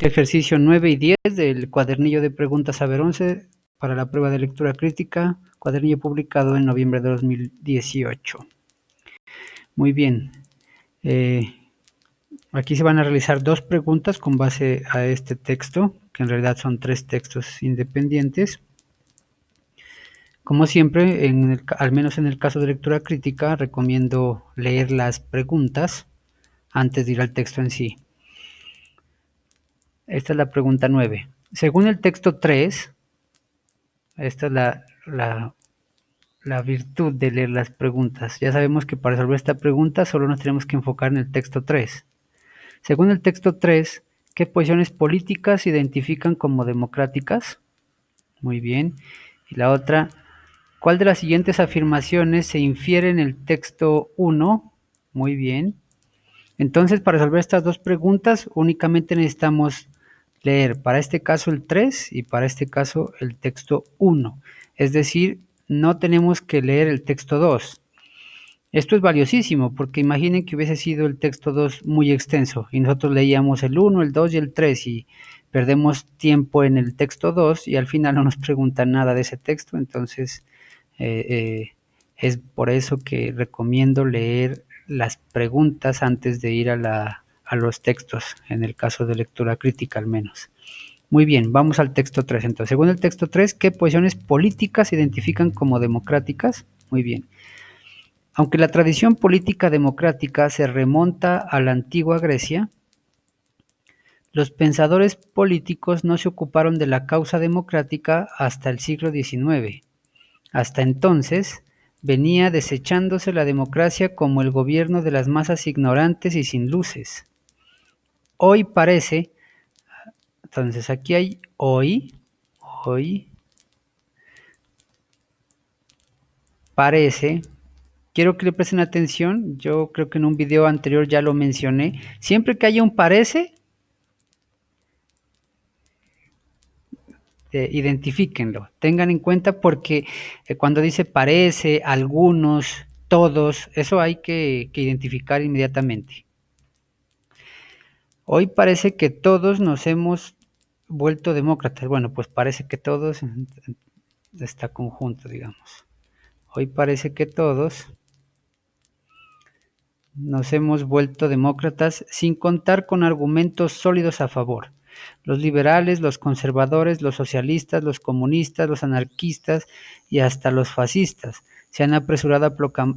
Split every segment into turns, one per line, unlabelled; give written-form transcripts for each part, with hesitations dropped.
Ejercicio 9 y 10 del cuadernillo de preguntas Saber 11 para la prueba de lectura crítica, cuadernillo publicado en noviembre de 2018. Muy bien. Aquí se van a realizar dos preguntas con base a este texto, que en realidad son tres textos independientes. Como siempre, al menos en el caso de lectura crítica, recomiendo leer las preguntas antes de ir al texto en sí. Esta es la pregunta 9. Según el texto 3, esta es la virtud de leer las preguntas. Ya sabemos que para resolver esta pregunta solo nos tenemos que enfocar en el texto 3. Según el texto 3, ¿qué posiciones políticas se identifican como democráticas? Muy bien. Y la otra, ¿cuál de las siguientes afirmaciones se infiere en el texto 1? Muy bien. Entonces, para resolver estas dos preguntas, únicamente necesitamos leer para este caso el 3 y para este caso el texto 1. Es decir, no tenemos que leer el texto 2. Esto es valiosísimo porque imaginen que hubiese sido el texto 2 muy extenso y nosotros leíamos el 1, el 2 y el 3 y perdemos tiempo en el texto 2 y al final no nos preguntan nada de ese texto. Entonces, es por eso que recomiendo leer las preguntas antes de ir a los textos, en el caso de lectura crítica al menos. Muy bien, vamos al texto 3. Entonces, según el texto 3, ¿qué posiciones políticas se identifican como democráticas? Muy bien. Aunque la tradición política democrática se remonta a la antigua Grecia, los pensadores políticos no se ocuparon de la causa democrática hasta el siglo XIX. Hasta entonces, venía desechándose la democracia como el gobierno de las masas ignorantes y sin luces. Hoy parece, entonces aquí hay hoy parece, quiero que le presten atención, yo creo que en un video anterior ya lo mencioné, siempre que haya un parece, identifíquenlo, tengan en cuenta porque cuando dice parece, algunos, todos, eso hay que identificar inmediatamente. Hoy parece que todos nos hemos vuelto demócratas. Bueno, pues parece que todos está conjunto, digamos. Hoy parece que todos nos hemos vuelto demócratas sin contar con argumentos sólidos a favor. Los liberales, los conservadores, los socialistas, los comunistas, los anarquistas y hasta los fascistas se han apresurado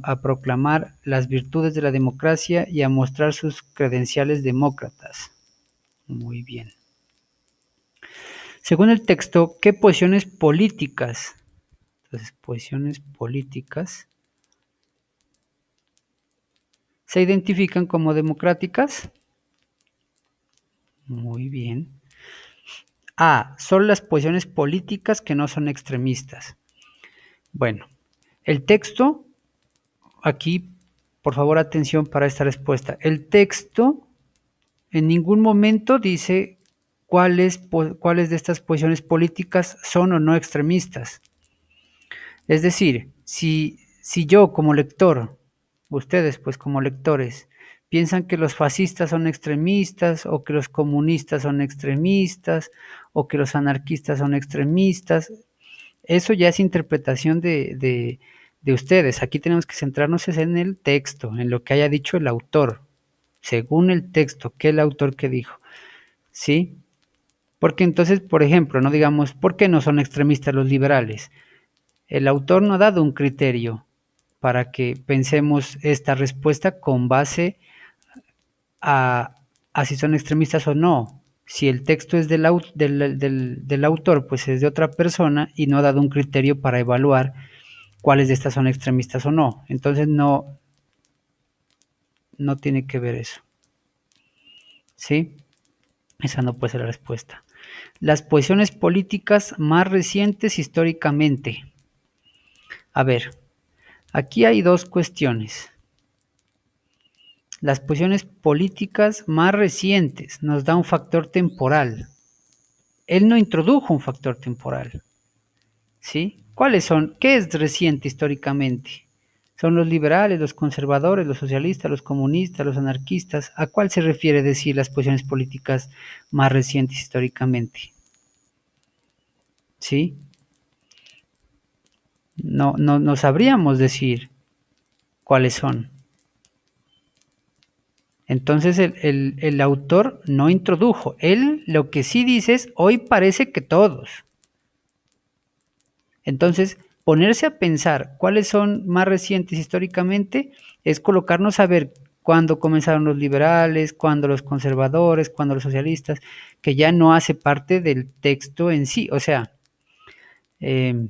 a proclamar las virtudes de la democracia y a mostrar sus credenciales demócratas. Muy bien. Según el texto, ¿qué posiciones políticas? Entonces, posiciones políticas se identifican como democráticas. Muy bien. A. Son las posiciones políticas que no son extremistas. Bueno, el texto, aquí, por favor, atención para esta respuesta. El texto en ningún momento dice cuáles de estas posiciones políticas son o no extremistas. Es decir, si yo como lector, ustedes pues como lectores, piensan que los fascistas son extremistas o que los comunistas son extremistas o que los anarquistas son extremistas, eso ya es interpretación de ustedes. Aquí tenemos que centrarnos en el texto, en lo que haya dicho el autor, según el texto, ¿qué el autor que dijo? ¿Sí? Porque entonces, por ejemplo, no digamos, ¿por qué no son extremistas los liberales? El autor no ha dado un criterio para que pensemos esta respuesta con base a si son extremistas o no. Si el texto es del autor, pues es de otra persona y no ha dado un criterio para evaluar cuáles de estas son extremistas o no. Entonces no tiene que ver eso. ¿Sí? Esa no puede ser la respuesta. Las posiciones políticas más recientes históricamente. A ver, aquí hay dos cuestiones. Las posiciones políticas más recientes nos da un factor temporal. Él no introdujo un factor temporal. ¿Sí? ¿Cuáles son? ¿Qué es reciente históricamente? Son los liberales, los conservadores, los socialistas, los comunistas, los anarquistas. ¿A cuál se refiere decir las posiciones políticas más recientes históricamente? ¿Sí? No sabríamos decir cuáles son. Entonces el autor no introdujo. Él lo que sí dice es, hoy parece que todos. Entonces, ponerse a pensar cuáles son más recientes históricamente es colocarnos a ver cuándo comenzaron los liberales, cuándo los conservadores, cuándo los socialistas, que ya no hace parte del texto en sí. O sea, eh,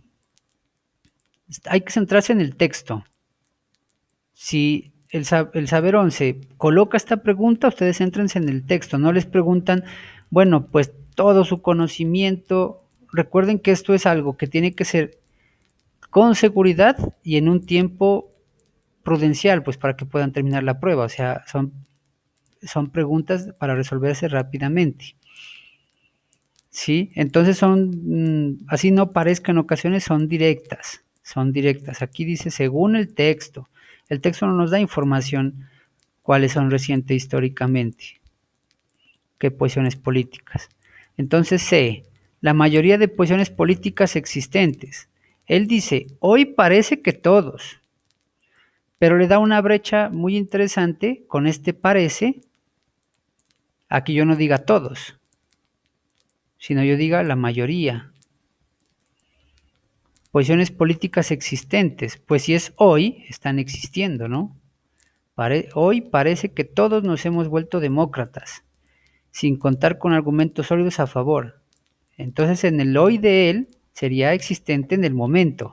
hay que centrarse en el texto. Si el saber 11 coloca esta pregunta, ustedes céntrense en el texto, no les preguntan, bueno, pues todo su conocimiento, recuerden que esto es algo que tiene que ser con seguridad y en un tiempo prudencial, pues para que puedan terminar la prueba, o sea, son preguntas para resolverse rápidamente. ¿Sí? Entonces así no parezca en ocasiones, son directas, son directas. Aquí dice, según el texto no nos da información cuáles son recientes históricamente, qué posiciones políticas. Entonces C, la mayoría de posiciones políticas existentes. Él dice, hoy parece que todos, pero le da una brecha muy interesante con este parece, a que yo no diga todos, sino yo diga la mayoría. Posiciones políticas existentes, pues si es hoy, están existiendo, ¿no? Hoy parece que todos nos hemos vuelto demócratas, sin contar con argumentos sólidos a favor. Entonces en el hoy de él sería existente en el momento.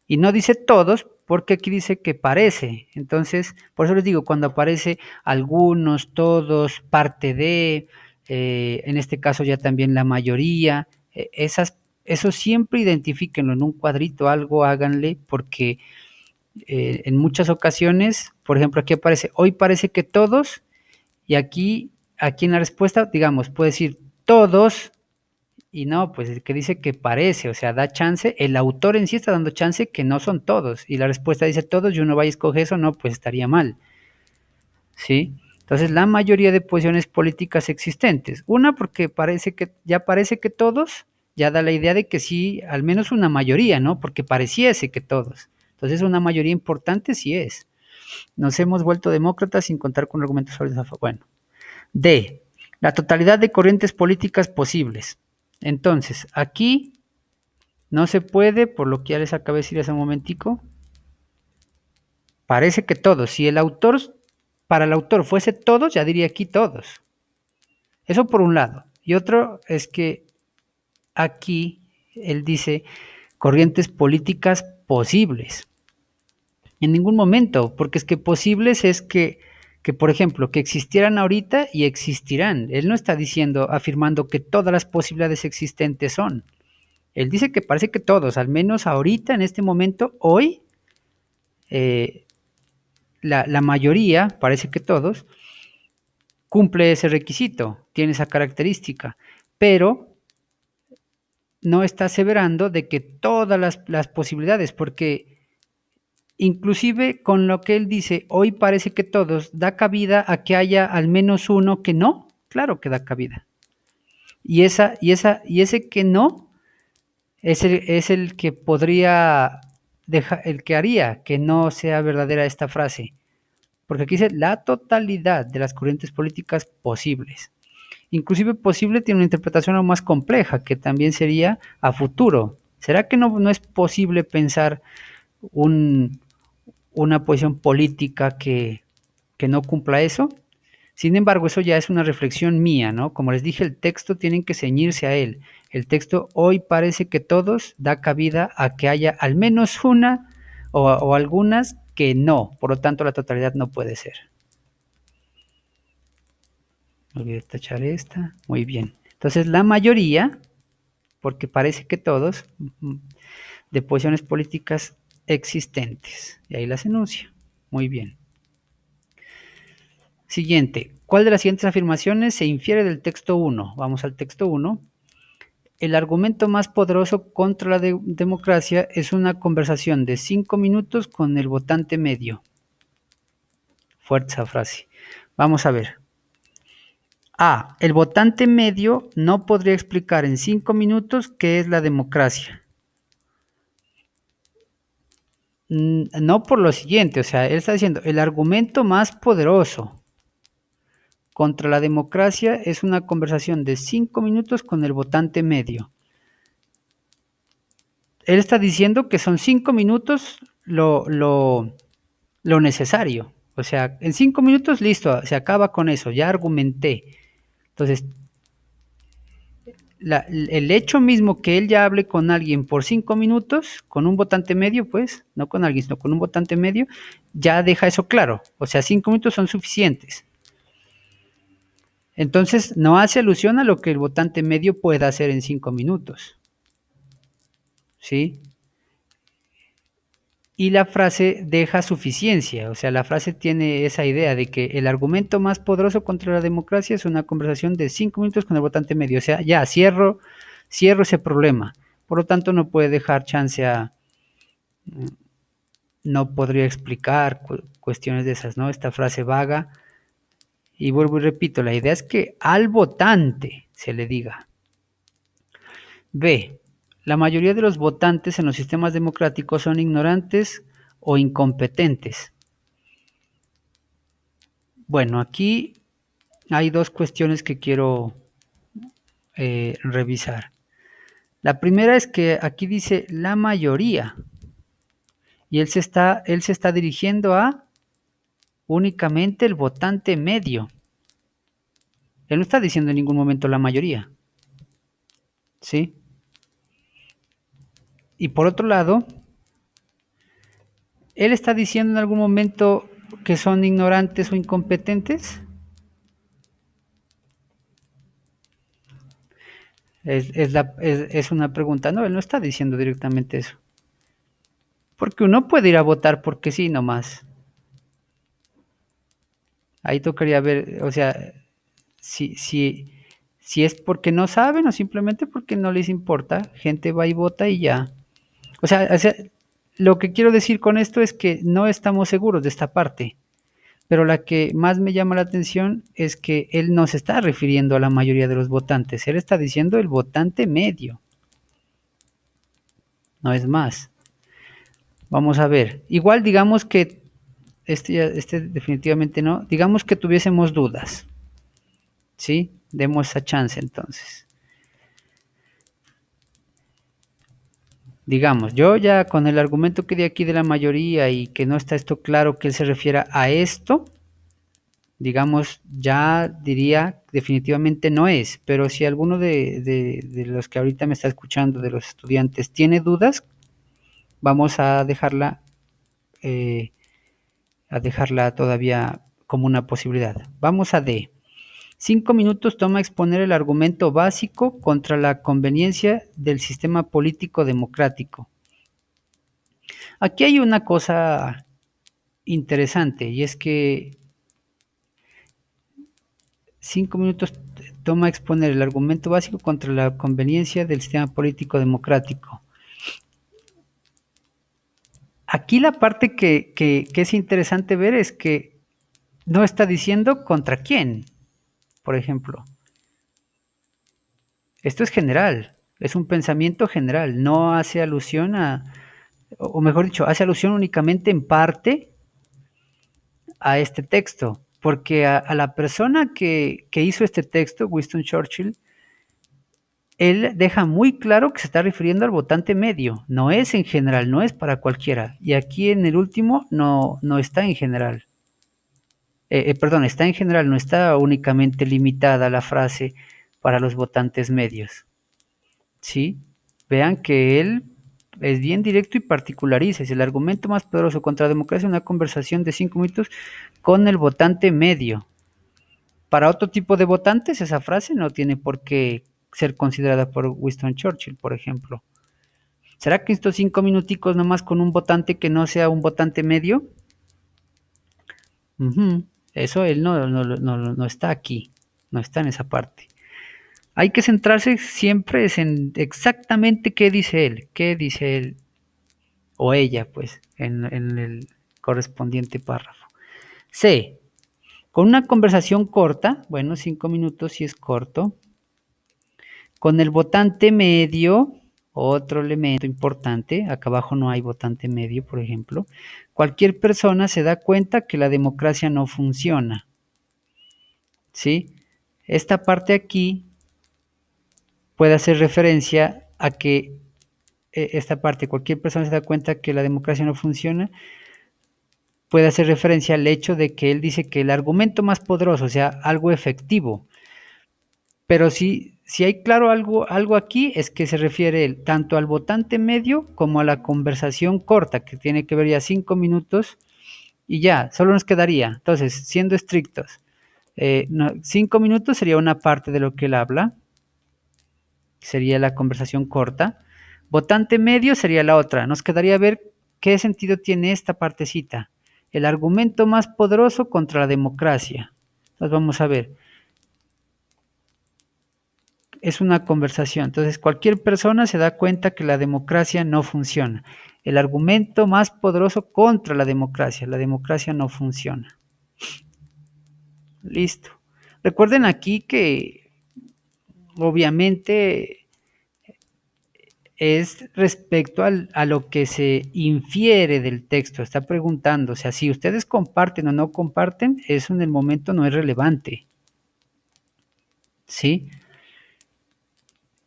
Y no dice todos, porque aquí dice que parece. Entonces, por eso les digo, cuando aparece algunos, todos, parte de, en este caso ya también la mayoría, eso siempre identifíquenlo en un cuadrito, algo háganle, porque en muchas ocasiones, por ejemplo, aquí aparece, hoy parece que todos, y aquí en la respuesta, digamos, puede decir todos, y no, pues el que dice que parece, o sea, da chance, el autor en sí está dando chance que no son todos, y la respuesta dice todos, y uno va y escoge eso, no, pues estaría mal, ¿sí? Entonces, la mayoría de posiciones políticas existentes, una porque parece que todos, ya da la idea de que sí, al menos una mayoría, ¿no? Porque pareciese que todos. Entonces, una mayoría importante sí es. Nos hemos vuelto demócratas sin contar con argumentos sólidos a favor. Bueno, D, la totalidad de corrientes políticas posibles. Entonces, aquí no se puede, por lo que ya les acabé de decir hace un momentico, parece que todos. Si para el autor fuese todos, ya diría aquí todos. Eso por un lado. Y otro es que aquí él dice corrientes políticas posibles. En ningún momento, porque es que posibles es que, por ejemplo, que existieran ahorita y existirán. Él no está diciendo, afirmando que todas las posibilidades existentes son. Él dice que parece que todos, al menos ahorita, en este momento, hoy, eh, la mayoría, parece que todos, cumple ese requisito, tiene esa característica, pero no está aseverando de que todas las posibilidades, porque inclusive con lo que él dice, hoy parece que todos, da cabida a que haya al menos uno que no, claro que da cabida. Y ese que no es el que podría el que haría que no sea verdadera esta frase. Porque aquí dice la totalidad de las corrientes políticas posibles. Inclusive posible tiene una interpretación aún más compleja, que también sería a futuro. ¿Será que no es posible pensar un, una posición política que no cumpla eso? Sin embargo, eso ya es una reflexión mía, ¿no? Como les dije, el texto tienen que ceñirse a él. El texto hoy parece que todos da cabida a que haya al menos una o algunas que no. Por lo tanto, la totalidad no puede ser. No olvidé tachar esta. Muy bien. Entonces, la mayoría, porque parece que todos, de posiciones políticas existentes. Y ahí las enuncio. Muy bien. Siguiente. ¿Cuál de las siguientes afirmaciones se infiere del texto 1? Vamos al texto 1. El argumento más poderoso contra la democracia es una conversación de 5 minutos con el votante medio. Fuerte esa frase. Vamos a ver. A. El votante medio no podría explicar en 5 minutos qué es la democracia. No por lo siguiente, o sea, él está diciendo, el argumento más poderoso contra la democracia es una conversación de 5 minutos con el votante medio. Él está diciendo que son 5 minutos lo necesario. O sea, en 5 minutos, listo, se acaba con eso, ya argumenté. Entonces, el hecho mismo que él ya hable con alguien por 5 minutos, con un votante medio, pues, no con alguien, sino con un votante medio, ya deja eso claro. O sea, 5 minutos son suficientes. Entonces, no hace alusión a lo que el votante medio pueda hacer en 5 minutos. ¿Sí? Y la frase deja suficiencia, o sea, la frase tiene esa idea de que el argumento más poderoso contra la democracia es una conversación de 5 minutos con el votante medio, o sea, ya cierro ese problema. Por lo tanto, no puede dejar chance a, no podría explicar cuestiones de esas, ¿no? Esta frase vaga. Y vuelvo y repito, la idea es que al votante se le diga. B. La mayoría de los votantes en los sistemas democráticos son ignorantes o incompetentes. Bueno, aquí hay dos cuestiones que quiero revisar. La primera es que aquí dice la mayoría y él se está dirigiendo a únicamente el votante medio. Él no está diciendo en ningún momento la mayoría. ¿Sí? Y por otro lado, él está diciendo en algún momento que son ignorantes o incompetentes. Es una pregunta. No, él no está diciendo directamente eso. Porque uno puede ir a votar porque sí, nomás. Ahí tocaría ver, o sea, si es porque no saben o simplemente porque no les importa, gente va y vota y ya. O sea, lo que quiero decir con esto es que no estamos seguros de esta parte, pero la que más me llama la atención es que él no se está refiriendo a la mayoría de los votantes, él está diciendo el votante medio, no es más. Vamos a ver, igual digamos que este definitivamente no, digamos que tuviésemos dudas, ¿sí? Demos esa chance entonces. Digamos, yo ya con el argumento que di aquí de la mayoría y que no está esto claro que él se refiera a esto, digamos, ya diría definitivamente no es, pero si alguno de los que ahorita me está escuchando, de los estudiantes, tiene dudas, vamos a dejarla todavía como una posibilidad. Vamos a D. 5 minutos toma exponer el argumento básico contra la conveniencia del sistema político democrático. Aquí hay una cosa interesante y es que 5 minutos toma exponer el argumento básico contra la conveniencia del sistema político democrático. Aquí la parte que es interesante ver es que no está diciendo contra quién, por ejemplo. Esto es general, es un pensamiento general, no hace alusión o mejor dicho, hace alusión únicamente en parte a este texto, porque a la persona que hizo este texto, Winston Churchill, él deja muy claro que se está refiriendo al votante medio, no es en general, no es para cualquiera, y aquí en el último no está en general. Perdón, está en general, no está únicamente limitada la frase para los votantes medios. ¿Sí? Vean que él es bien directo y particulariza. Es el argumento más poderoso contra la democracia, una conversación de 5 minutos con el votante medio. Para otro tipo de votantes, esa frase no tiene por qué ser considerada por Winston Churchill, por ejemplo. ¿Será que estos 5 minuticos nomás con un votante que no sea un votante medio? Eso él no está aquí, no está en esa parte. Hay que centrarse siempre en exactamente qué dice él o ella, pues, en el correspondiente párrafo. C. Con una conversación corta, bueno, 5 minutos si es corto, con el votante medio, otro elemento importante, acá abajo no hay votante medio, por ejemplo, cualquier persona se da cuenta que la democracia no funciona, ¿sí? Esta parte aquí puede hacer referencia a que esta parte, cualquier persona se da cuenta que la democracia no funciona, puede hacer referencia al hecho de que él dice que el argumento más poderoso, o sea, algo efectivo, pero si hay claro algo aquí, es que se refiere él tanto al votante medio como a la conversación corta, que tiene que ver ya 5 minutos, y ya, solo nos quedaría, entonces, siendo estrictos, 5 minutos sería una parte de lo que él habla, sería la conversación corta. Votante medio sería la otra. Nos quedaría ver qué sentido tiene esta partecita. El argumento más poderoso contra la democracia. Entonces vamos a ver. Es una conversación. Entonces cualquier persona se da cuenta que la democracia no funciona. El argumento más poderoso contra la democracia. La democracia no funciona. Listo. Recuerden aquí que obviamente es respecto a lo que se infiere del texto. Está preguntando, o sea, si ustedes comparten o no comparten, eso en el momento no es relevante. ¿Sí?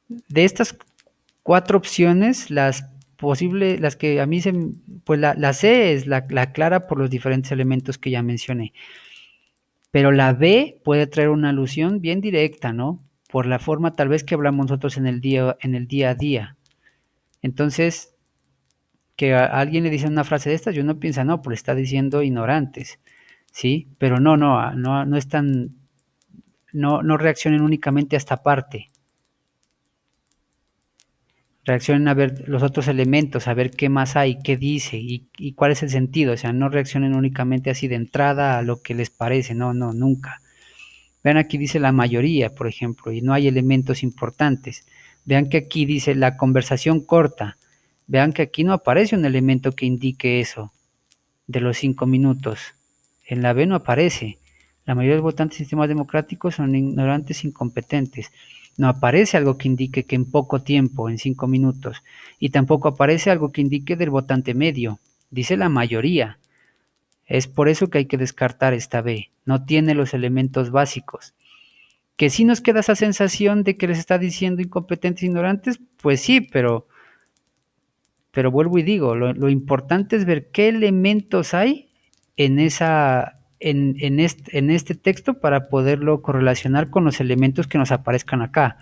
De estas 4 opciones, las que a mí pues la C es la clara por los diferentes elementos que ya mencioné. Pero la B puede traer una alusión bien directa, ¿no? Por la forma tal vez que hablamos nosotros en el día a día. Entonces, que a alguien le dice una frase de estas, yo no piensa, no, pues está diciendo ignorantes, ¿sí? Pero no es tan, no reaccionen únicamente a esta parte, reaccionen a ver los otros elementos, a ver qué más hay, qué dice y cuál es el sentido, o sea, no reaccionen únicamente así de entrada a lo que les parece, no, nunca. Vean aquí dice la mayoría, por ejemplo, y no hay elementos importantes. Vean que aquí dice la conversación corta. Vean que aquí no aparece un elemento que indique eso de los 5 minutos. En la B no aparece. La mayoría de los votantes de sistemas democráticos son ignorantes e incompetentes. No aparece algo que indique que en poco tiempo, en 5 minutos. Y tampoco aparece algo que indique del votante medio. Dice la mayoría. Es por eso que hay que descartar esta B. No tiene los elementos básicos. Que sí nos queda esa sensación de que les está diciendo incompetentes e ignorantes, pues sí, pero vuelvo y digo, lo importante es ver qué elementos hay en este texto para poderlo correlacionar con los elementos que nos aparezcan acá.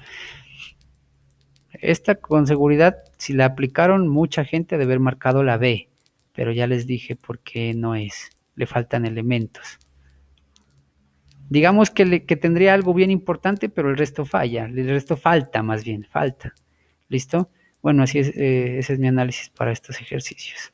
Esta con seguridad, si la aplicaron, mucha gente debe haber marcado la B, pero ya les dije por qué no es, le faltan elementos. Digamos que tendría algo bien importante, pero el resto falla, el resto falta más bien, falta. ¿Listo? Bueno, así es, ese es mi análisis para estos ejercicios.